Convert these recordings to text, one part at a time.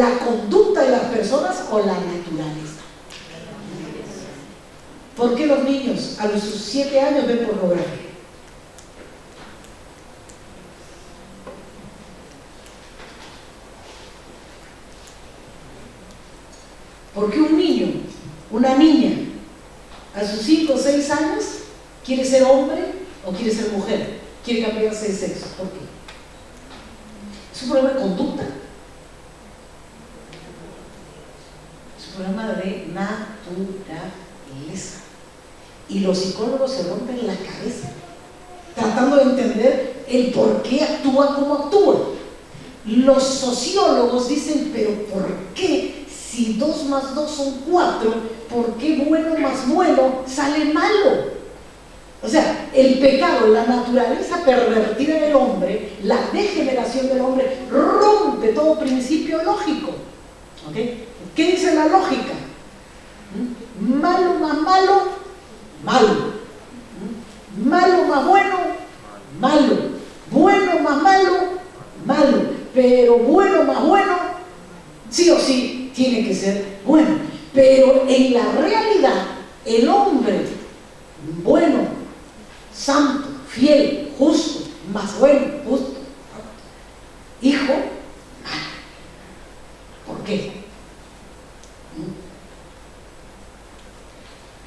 ¿La conducta de las personas o la naturaleza? ¿Por qué los niños a los 7 años ven pornografía? ¿Por qué un niño, una niña, a sus 5 o 6 años quiere ser hombre o quiere ser mujer? Quiere cambiarse de sexo. ¿Por qué? ¿Es un problema de conducta? Es un problema de naturaleza. Y los psicólogos se rompen la cabeza tratando de entender el por qué actúa como actúa. Los sociólogos dicen, pero ¿por qué? Si 2 más 2 son 4, ¿por qué bueno más bueno sale malo? O sea, el pecado, la naturaleza pervertida del hombre, la degeneración del hombre, rompe todo principio lógico. ¿Okay? ¿Qué dice la lógica? Malo más malo, malo. Malo más bueno, malo. Bueno más malo, malo. Pero bueno más bueno, sí o sí, tiene que ser bueno. Pero en la realidad, el hombre bueno, santo, fiel, justo, más bueno, justo, hijo, malo. ¿Por qué?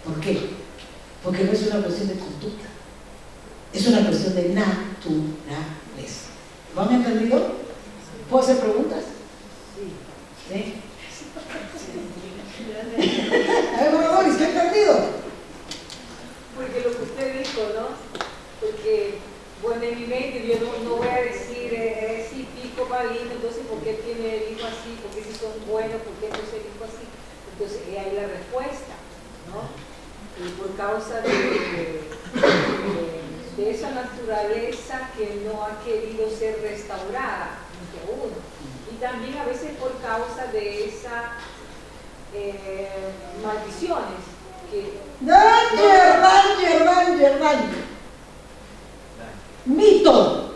¿Por qué? Porque no es una cuestión de conducta, es una cuestión de naturaleza. ¿Lo han entendido? ¿Puedo hacer preguntas? Sí. A ver, Doris, ¿qué ha entendido? Porque lo que usted dijo, ¿no? Porque, bueno, en mi mente yo no voy a decir, sí, pico maligno, entonces ¿por qué tiene el hijo así? ¿Por qué si son buenos? ¿Por qué entonces el hijo así? Entonces ahí la respuesta, ¿no? Y por causa de esa naturaleza que no ha querido ser restaurada entre uno. Y también a veces por causa de esas maldiciones que... Danger. Mito.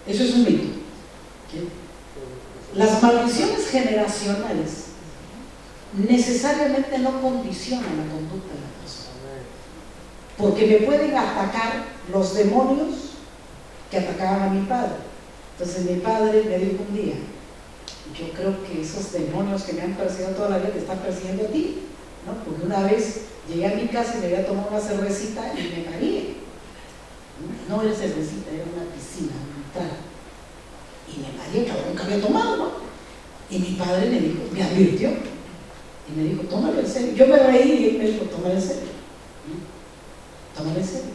Eso es un mito. Las maldiciones generacionales necesariamente no condicionan la conducta de la persona, porque me pueden atacar los demonios que atacaban a mi padre. Entonces mi padre me dijo un día, yo creo que esos demonios que me han perseguido toda la vida te están persiguiendo a ti, ¿no? Porque una vez llegué a mi casa y me había tomado una cervecita y me mareé. No era cervecita, era una piscina, un trago. Y me mareé, que nunca había tomado, ¿no? Y mi padre me dijo, me advirtió, y me dijo, tómalo en serio. Yo me reí y él me dijo, tómalo en serio. Tómalo en serio.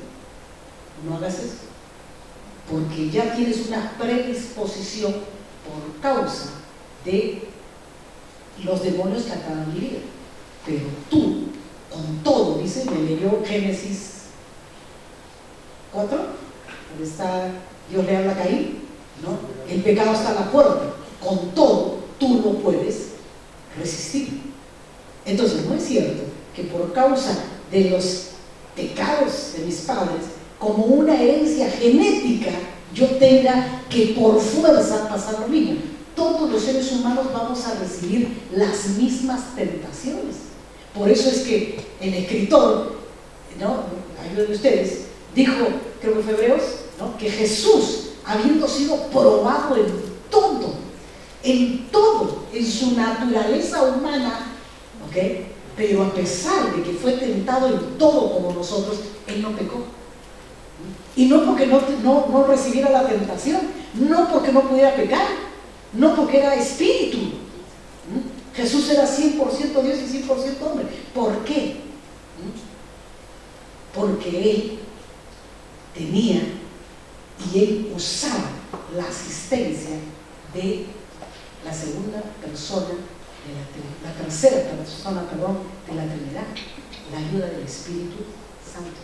No hagas eso. Porque ya tienes una predisposición por causa de los demonios que acaban mi vida. Pero tú, con todo, dice, me leyó Génesis 4, donde está, Dios le habla a Caín, ¿no? El pecado está a la puerta. Con todo, tú no puedes resistir. Entonces, no es cierto que por causa de los pecados de mis padres, como una herencia genética, yo tenga que por fuerza pasar lo mismo. Todos los seres humanos vamos a recibir las mismas tentaciones. Por eso es que el escritor, ¿no? Ayuda de ustedes, dijo, creo que fue Hebreos, ¿no? Que Jesús, habiendo sido probado en todo, en su naturaleza humana, ¿okay? Pero a pesar de que fue tentado en todo como nosotros, Él no pecó. Y no porque no recibiera la tentación, no porque no pudiera pecar, no porque era espíritu. Jesús era 100% Dios y 100% hombre. ¿Por qué? Porque Él tenía y Él usaba la asistencia de la segunda persona, la tercera persona, perdón, de la Trinidad, la ayuda del Espíritu Santo.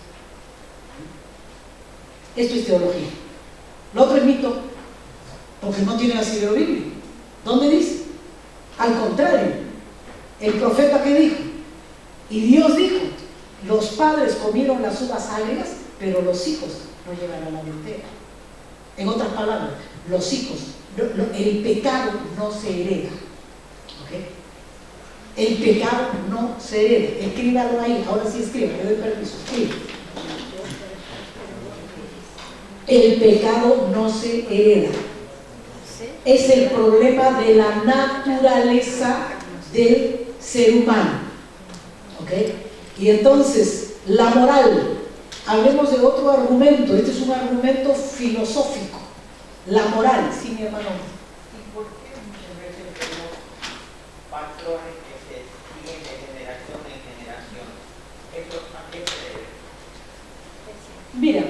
Esto es teología. Lo otro es mito, porque no tiene asidero bíblico. ¿Dónde dice? Al contrario, el profeta que dijo, y Dios dijo, los padres comieron las uvas agrias, pero los hijos no llegaron a la ventera. En otras palabras, los hijos, el pecado no se hereda. ¿Ok? El pecado no se hereda. Escríbalo ahí, ahora sí escriba, le doy permiso, escriba. El pecado no se hereda. Es el problema de la naturaleza del ser humano. ¿Ok? Y entonces, la moral. Hablemos de otro argumento. Este es un argumento filosófico. La moral, sí, mi hermano. ¿Y por qué muchas veces tenemos patrones que se siguen de generación en generación? ¿Eso a qué se debe? Mira,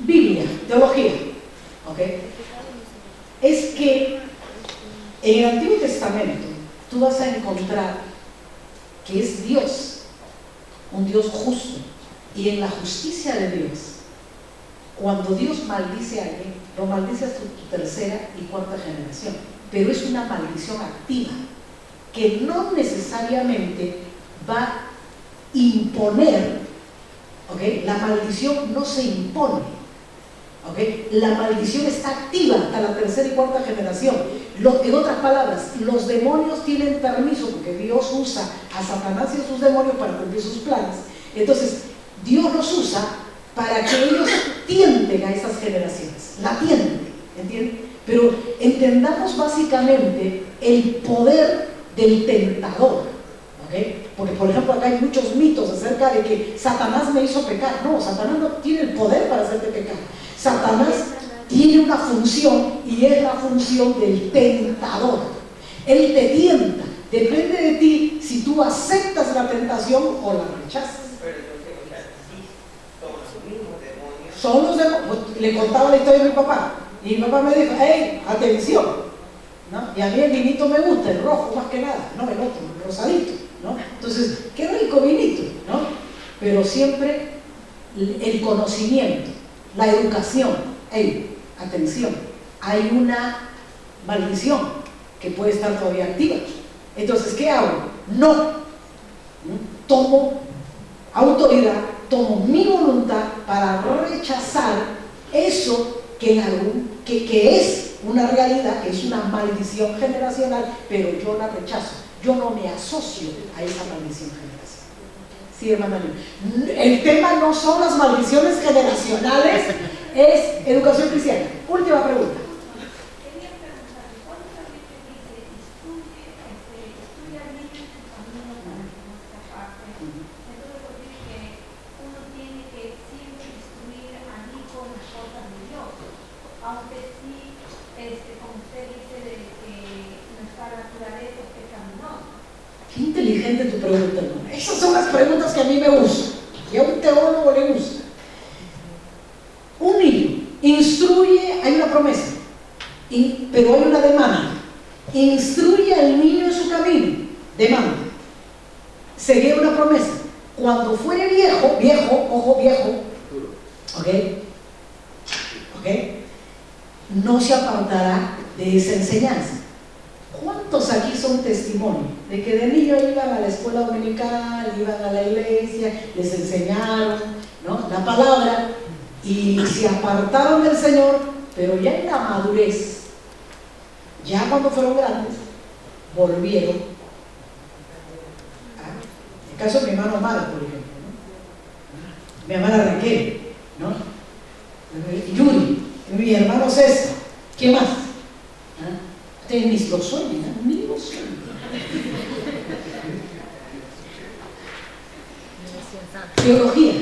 Biblia, teología, ¿ok? Es que en el Antiguo Testamento tú vas a encontrar que es Dios, un Dios justo, y en la justicia de Dios, cuando Dios maldice a alguien, lo maldice hasta tu tercera y cuarta generación, pero es una maldición activa, que no necesariamente va a imponer, ¿ok? La maldición no se impone, ¿ok? La maldición está activa hasta la tercera y cuarta generación. En otras palabras, los demonios tienen permiso, porque Dios usa a Satanás y a sus demonios para cumplir sus planes. Entonces, Dios los usa para que ellos tienten a esas generaciones, la tienden, ¿entienden? Pero entendamos básicamente el poder del tentador, ¿ok? Porque, por ejemplo, acá hay muchos mitos acerca de que Satanás me hizo pecar. No, Satanás no tiene el poder para hacerte pecar. Satanás tiene una función, y es la función del tentador. Él te tienta. Depende de ti si tú aceptas la tentación o la rechazas. Pero yo sé, o sea, sí, son los mismos demonios. Son los demonios. Le contaba la historia de mi papá, y mi papá me dijo: hey, atención, ¿no? Y a mí el vinito me gusta, el rojo más que nada, no el otro, el rosadito, ¿no? Entonces, qué rico vinito, ¿no? Pero siempre el conocimiento, la educación. Hey, atención, hay una maldición que puede estar todavía activa. Entonces, ¿qué hago? No. Tomo autoridad, tomo mi voluntad para rechazar eso que es una realidad, que es una maldición generacional, pero yo la rechazo. Yo no me asocio a esa maldición generacional. Sí, hermana. El tema no son las maldiciones generacionales, es educación cristiana. Última pregunta. Qué inteligente tu pregunta, hermano. Esas son las preguntas que a mí me gustan y a un teólogo le gusta. Un niño instruye, hay una promesa, pero hay una demanda. Instruye al niño en su camino, demanda. Seguir una promesa. Cuando fuere viejo, ¿ok? No se apartará de esa enseñanza. ¿Cuántos aquí son testimonios de que de niño iban a la escuela dominical, iban a la iglesia, les enseñaron, ¿no?, la palabra, y se apartaron del Señor, pero ya en la madurez, ya cuando fueron grandes, volvieron? En el caso de mi hermano Omar, por ejemplo, ¿no? Mi hermana Raquel, ¿no? Yuri, mi hermano César, ¿qué más? Ustedes ni lo sueñan, ¿no? Ni lo sueñan. Teología,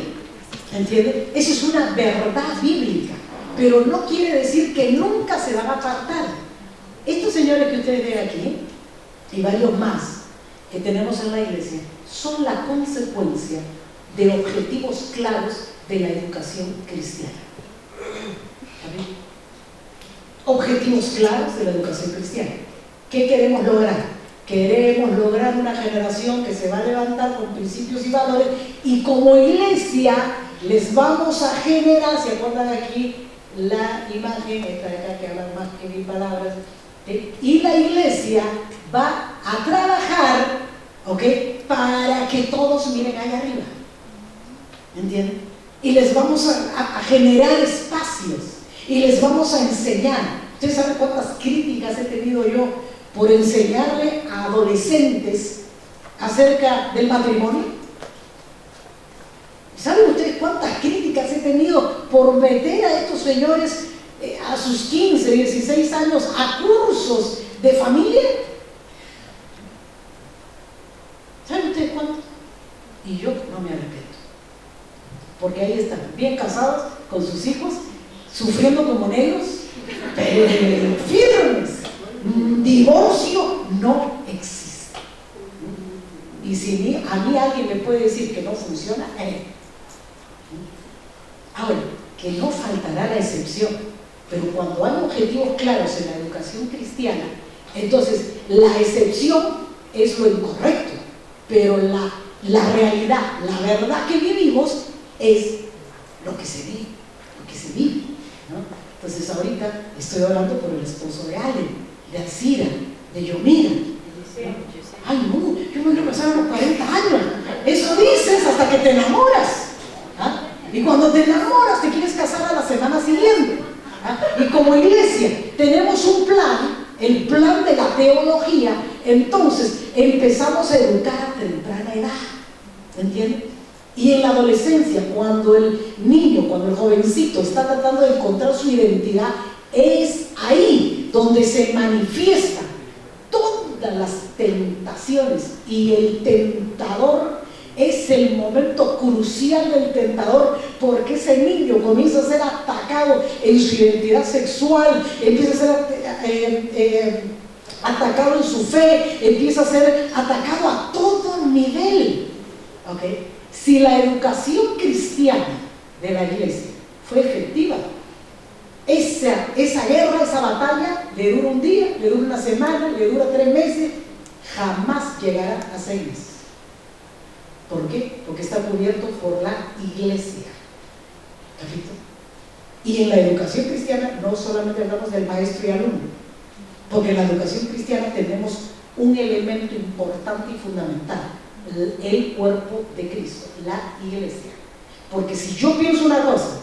¿entienden? Eso es una verdad bíblica, pero no quiere decir que nunca se van a apartar. Estos señores que ustedes ven aquí, y varios más que tenemos en la iglesia, son la consecuencia de objetivos claros de la educación cristiana. ¿Está? Objetivos claros de la educación cristiana. ¿Qué queremos lograr? Queremos lograr una generación que se va a levantar con principios y valores, y como iglesia les vamos a generar, ¿se acuerdan aquí la imagen esta de acá que habla más que mil palabras? Y la iglesia va a trabajar, ¿ok?, para que todos miren allá arriba, ¿entienden? Y les vamos a generar espacios. Y les vamos a enseñar. ¿Ustedes saben cuántas críticas he tenido yo por enseñarle a adolescentes acerca del matrimonio? ¿Saben ustedes cuántas críticas he tenido por meter a estos señores a sus 15, 16 años a cursos de familia? ¿Saben ustedes cuántos? Y yo no me arrepiento, porque ahí están, bien casados con sus hijos, sufriendo como negros, pero firmes. Divorcio no existe. Y si a mí alguien me puede decir que no funciona, ahora, que no faltará la excepción, pero cuando hay objetivos claros en la educación cristiana, entonces la excepción es lo incorrecto, pero la realidad, la verdad que vivimos es lo que se ve, lo que se vive, ¿no? Entonces ahorita estoy hablando por el esposo de Allen, de Alcira, de Yomira. Ay no, yo me quiero casar a los 40 años. Eso dices hasta que te enamoras, ¿ah? Y cuando te enamoras te quieres casar a la semana siguiente, ¿ah? Y como iglesia tenemos un plan, el plan de la teología. Entonces empezamos a educar a temprana edad, ¿entiendes? Y en la adolescencia, cuando el niño, cuando el jovencito está tratando de encontrar su identidad, es ahí donde se manifiestan todas las tentaciones. Y el tentador es el momento crucial del tentador, porque ese niño comienza a ser atacado en su identidad sexual, empieza a ser atacado en su fe, empieza a ser atacado a todo nivel, ¿ok? Si la educación cristiana de la iglesia fue efectiva, esa guerra, esa batalla, le dura un día, le dura una semana, le dura 3 meses, jamás llegará a 6 meses. ¿Por qué? Porque está cubierto por la iglesia. ¿Capito? Y en la educación cristiana no solamente hablamos del maestro y alumno, porque en la educación cristiana tenemos un elemento importante y fundamental: el cuerpo de Cristo, la iglesia. Porque si yo pienso una cosa,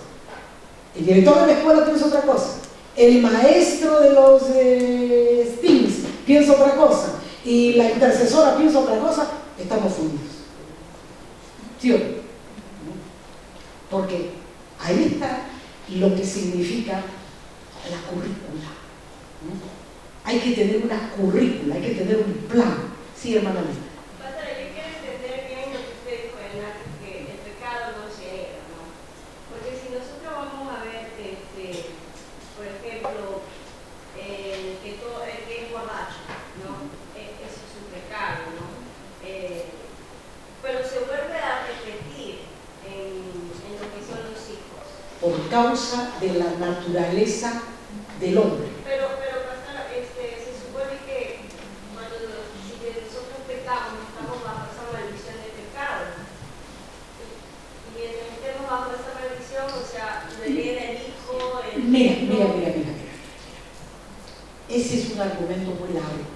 el director de la escuela piensa otra cosa, el maestro de los STEAMs piensa otra cosa, y la intercesora piensa otra cosa, estamos fundidos. ¿Sí o no? Porque ahí está lo que significa la currícula. Hay que tener una currícula, hay que tener un plan. Sí, hermana Lina. Pastora, yo quiero entender bien lo que usted dijo, que el pecado no se hereda, ¿no? Porque si nosotros vamos a ver, por ejemplo, el que es borracho, ¿no? Eso es un pecado, ¿no? Pero se vuelve a repetir en lo que son los hijos. Por causa de la naturaleza del hombre. Pero pastora, se supone que si nosotros pecamos, estamos bajo esa maldición de pecado. Y mientras estemos bajo esa maldición, o sea, lo hereda el hijo, Mira. Ese es un argumento muy largo,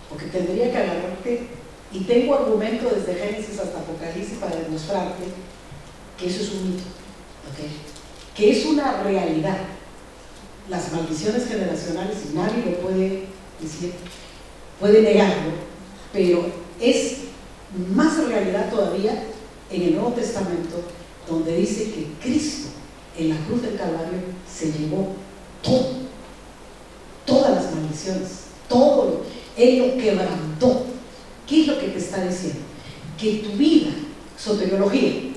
porque tendría que agarrarte, y tengo argumento desde Génesis hasta Apocalipsis para demostrarte que eso es un mito, ¿okay? Que es una realidad. Las maldiciones generacionales, y nadie lo puede decir, puede negarlo, pero es más realidad todavía en el Nuevo Testamento, donde dice que Cristo en la cruz del Calvario se llevó todas las maldiciones, todo, Él lo quebrantó. ¿Qué es lo que te está diciendo? Que tu vida, soteriología,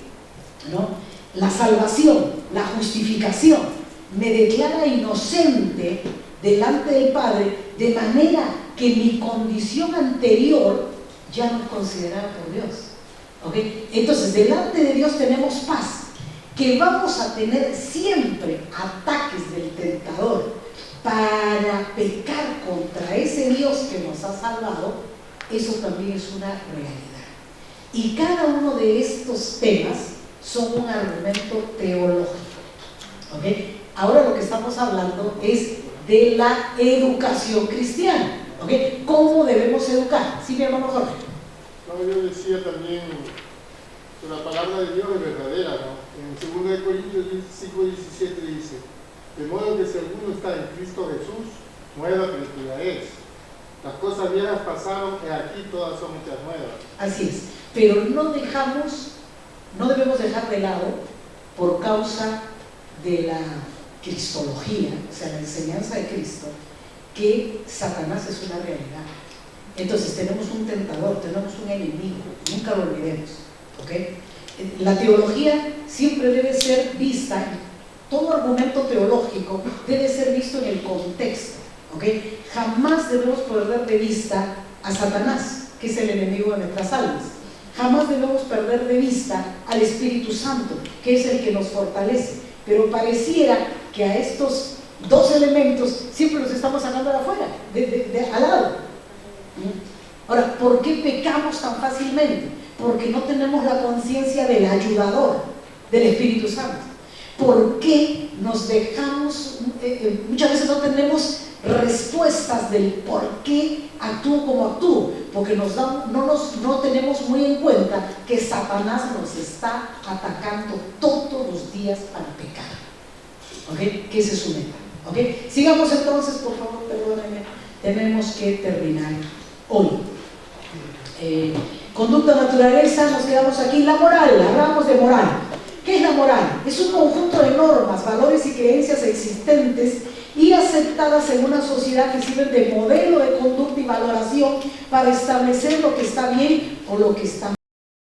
¿no? La salvación, la justificación, me declara inocente delante del Padre, de manera que mi condición anterior ya no es considerada por Dios. ¿Okay? Entonces, delante de Dios tenemos paz, que vamos a tener siempre ataques del tentador para pecar contra ese Dios que nos ha salvado. Eso también es una realidad. Y cada uno de estos temas son un argumento teológico. ¿Okay? Ahora lo que estamos hablando es de la educación cristiana. ¿Okay? ¿Cómo debemos educar? Sí, mi hermano Jorge. No, yo decía también que la palabra de Dios es verdadera, ¿no? En 2 Corintios 5:17 dice: De modo que si alguno está en Cristo Jesús, nueva criatura es. Las cosas viejas pasaron y aquí todas son hechas nuevas. Así es, pero no debemos dejar de lado, por causa de la cristología, o sea, la enseñanza de Cristo, que Satanás es una realidad. Entonces tenemos un tentador, tenemos un enemigo, nunca lo olvidemos, ¿ok? La teología siempre debe ser vista, todo argumento teológico debe ser visto en el contexto, ¿ok? Jamás debemos perder de vista a Satanás, que es el enemigo de nuestras almas. Jamás debemos perder de vista al Espíritu Santo, que es el que nos fortalece. Pero pareciera que a estos dos elementos siempre los estamos sacando de afuera, al lado. Ahora, ¿por qué pecamos tan fácilmente? Porque no tenemos la conciencia del ayudador, del Espíritu Santo. ¿Por qué nos dejamos, muchas veces no tenemos respuestas del por qué actúo como actúo? Porque no tenemos muy en cuenta que Satanás nos está atacando todos los días para pecar, ¿ok? Que esa es su meta, ¿ok? Sigamos entonces, por favor, perdónenme, tenemos que terminar hoy. Conducta, naturaleza, nos quedamos aquí. La moral, hablamos de moral. ¿Qué es la moral? Es un conjunto de normas, valores y creencias existentes y aceptadas en una sociedad que sirven de modelo de conducta y valoración para establecer lo que está bien o lo que está mal.